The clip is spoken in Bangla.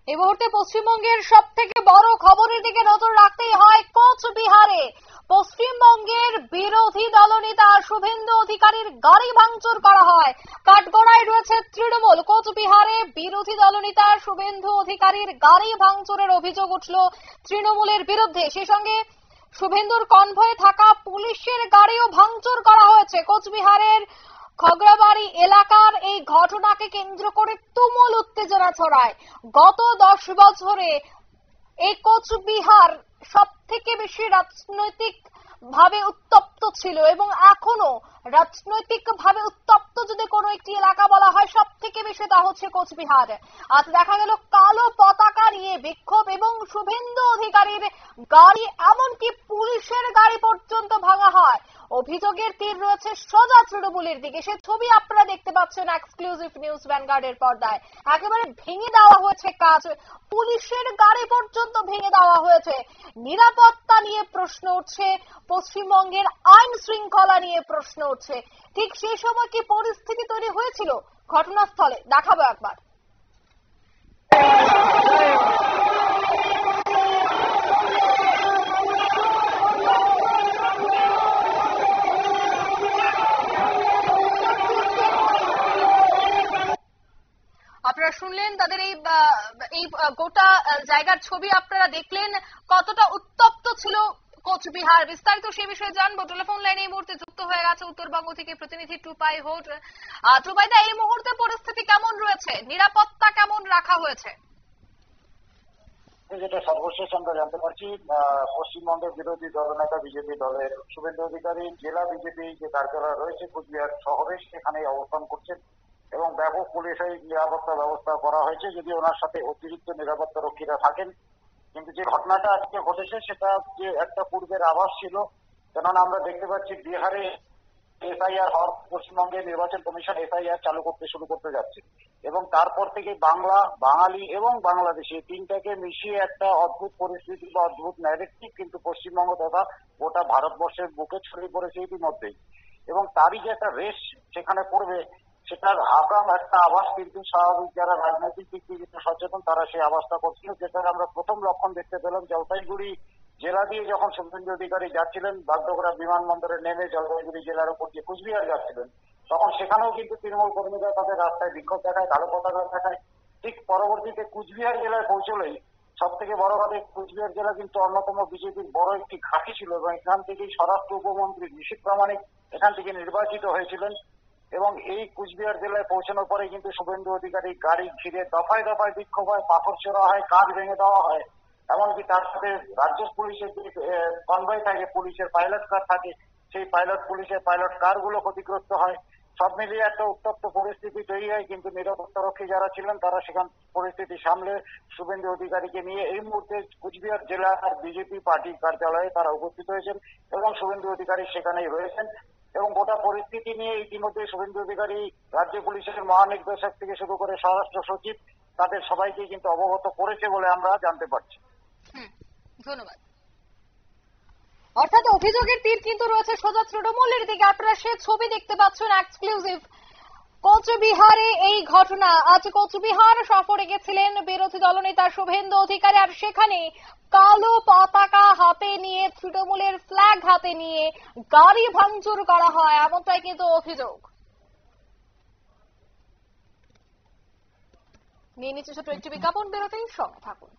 এই মুহূর্তে পশ্চিমবঙ্গের সব থেকে বড় খবরের দিকে নজর রাখতেই হয়। কোচবিহারে পশ্চিমবঙ্গের বিরোধী দলনেতা শুভেন্দু অধিকারীর গাড়ি ভাঙচুর করা হয়। কাঠগড়ায় রয়েছে তৃণমূল। কোচবিহারে বিরোধী দলনেতা শুভেন্দু অধিকারীর গাড়ি ভাঙচুরের অভিযোগ উঠল তৃণমূলের বিরুদ্ধে। সেই সঙ্গে শুভেন্দুর কনভয়ে থাকা পুলিশের গাড়িও ভাঙচুর করা হয়েছে। কোচবিহারের খগড়াবাড়ি এলাকার এই ঘটনাকে কেন্দ্র করে তুমুল উত্তেজনা ছড়ায়। গত 10 বছরে এই কোচবিহার সব থেকে বেশি রাজনৈতিক ভাবে উত্তপ্ত ছিল এবং এখনো রাজনৈতিক ভাবে উত্তপ্ত যদি কোনো একটি এলাকা বলা হয় সব থেকে বেশি তা হচ্ছে কোচবিহার। আজ দেখা গেল কালো পতাকা নিয়ে বিক্ষোভ এবং শুভেন্দু অধিকারীর গাড়ি, এমনকি পুলিশের গাড়ি পর্যন্ত ভাঙা হয়। অভিযোগের তীর রয়েছে সোজা তৃণমূলের দিকে। সে ছবি আপনারা দেখতে পাচ্ছেন এক্সক্লুসিভ নিউজ ভ্যানগার্ডের পর্দায়। একেবারে ভেঙে দেওয়া হয়েছে কাজ, পুলিশের গাড়ি পর্যন্ত ভেঙে দেওয়া হয়েছে। নিরাপত্তা নিয়ে প্রশ্ন উঠছে, পশ্চিমবঙ্গের আইন শৃঙ্খলা নিয়ে প্রশ্ন উঠছে। ঠিক সেই সময় কি পরিস্থিতি তৈরি হয়েছিল ঘটনাস্থলে, দেখাবো একবার। আপনারা শুনলেন তাদের এই গোটা জায়গার ছবি, আপনারা দেখলেন কতটা উত্তপ্ত ছিল কোচবিহার। বিস্তারিত সে বিষয়ে জানবো। টেলিফোন লাইনে এই মুহূর্তে যুক্ত হয়ে গেছে উত্তরবঙ্গ থেকে প্রতিনিধি টুপাই হোট। টুপাইদা, এই মুহূর্তে পরিস্থিতি কেমন রয়েছে, নিরাপত্তা কেমন রাখা হয়েছে? যেটা সর্বশেষ আমরা জানতে পারছি, পশ্চিমবঙ্গের বিরোধী দলনেতা বিজেপি দলের শুভেন্দু অধিকারী জেলা বিজেপি যে কার্যালয় রয়েছে কোচবিহার শহরে সেখানে অবস্থান করছেন এবং ব্যাপক পুলিশের নিরাপত্তা ব্যবস্থা করা হয়েছে। যদি ওনার সাথে অতিরিক্ত নিরাপত্তা রক্ষীরা থাকেন, কিন্তু যে ঘটনাটা আজকে ঘটেছে সেটা যে একটা পূর্বের আভাস ছিল। কেননা আমরা দেখতে পাচ্ছি বিহারে এসআইআর হওয়ার, পশ্চিমবঙ্গের নির্বাচন কমিশন এসআইআর চালু করতে যাচ্ছে এবং তারপর থেকে বাংলা, বাঙালি এবং বাংলাদেশি তিনটাকে মিশিয়ে একটা অদ্ভুত পরিস্থিতি বা অদ্ভুত ন্যারেটিভ কিন্তু পশ্চিমবঙ্গ তথা গোটা ভারতবর্ষের বুকে ছড়িয়ে পড়েছে ইতিমধ্যেই। এবং তারই যে একটা রেশ সেখানে পড়বে সেটার আগাম একটা আভাস কিন্তু স্বাভাবিক যারা রাজনৈতিক দিক থেকে সচেতন তারা সেই আভাসটা করছিল। যেটা আমরা প্রথম লক্ষণ দেখতে পেলাম জলপাইগুড়ি জেলা দিয়ে যখন শুভেন্দু অধিকারী যাচ্ছিলেন বাগডোগরা বিমানবন্দরে নেমে জলপাইগুড়ি জেলার উপর দিয়ে কুচবিহার যাচ্ছিলেন, তখন সেখানেও কিন্তু তৃণমূল কর্মীরা তাদের রাস্তায় বিক্ষোভ দেখায়, কালো পতাকা দেখায়। ঠিক পরবর্তীতে কুচবিহার জেলায় পৌঁছলেই সব থেকে বড় কথা, কুচবিহার জেলা কিন্তু অন্যতম বিজেপির বড় একটি ঘাঁটি ছিল এবং এখান থেকেই স্বরাষ্ট্র উপমন্ত্রী নিশীথ প্রামাণিক এখান থেকে নির্বাচিত হয়েছিলেন। এবং এই কুচবিহার জেলায় পৌঁছানোর পরে কিন্তু শুভেন্দু অধিকারী গাড়ি ঘিরে দফায় দফায় বিক্ষোভ হয়, পাথর ছোড়া হয়, কাঁচ ভেঙে দেওয়া হয়। এমনকি তার সাথে রাজ্য পুলিশের যে কনভয় থাকে, পুলিশের পাইলট কার থাকে, সেই পুলিশের পাইলট কার গুলো ক্ষতিগ্রস্ত হয়। সব মিলিয়ে একটা উত্তপ্ত পরিস্থিতি তৈরি হয়। কিন্তু নিরাপত্তা রক্ষী যারা ছিলেন তারা সেখান পরিস্থিতি সামলে শুভেন্দু অধিকারীকে নিয়ে এই মুহূর্তে কুচবিহার জেলার বিজেপি পার্টি কার্যালয়ে তারা উপস্থিত হয়েছেন এবং শুভেন্দু অধিকারী সেখানেই রয়েছেন। এবং গোটা পরিস্থিতি নিয়ে ইতিমধ্যে শুভেন্দু অধিকারী রাজ্য পুলিশের মহানির্দেশক থেকে শুরু করে স্বরাষ্ট্র সচিব তাদের সবাইকে কিন্তু অবগত করেছে বলে আমরা জানতে পারছি। ধন্যবাদ। অর্থাৎ অভিযোগের তীর কিন্তু রয়েছে সোজা তৃণমূলের দিকে। আপনারা সে ছবি দেখতে পাচ্ছেন এক্সক্লুসিভ। কোচবিহারে এই ঘটনা। আজ কোচবিহার সফরে গেছিলেন বিরোধী দলনেতা শুভেন্দু অধিকারী, আর সেখানে কালো পতাকা হাতে নিয়ে, তৃণমূলের ফ্ল্যাগ হাতে নিয়ে গাড়ি ভাঙচুর করা হয়, এমনটাই কিন্তু অভিযোগ। নিয়ে নিচ্ছে ছোট্ট একটি বিজ্ঞাপন বিরতির সঙ্গে থাকুন।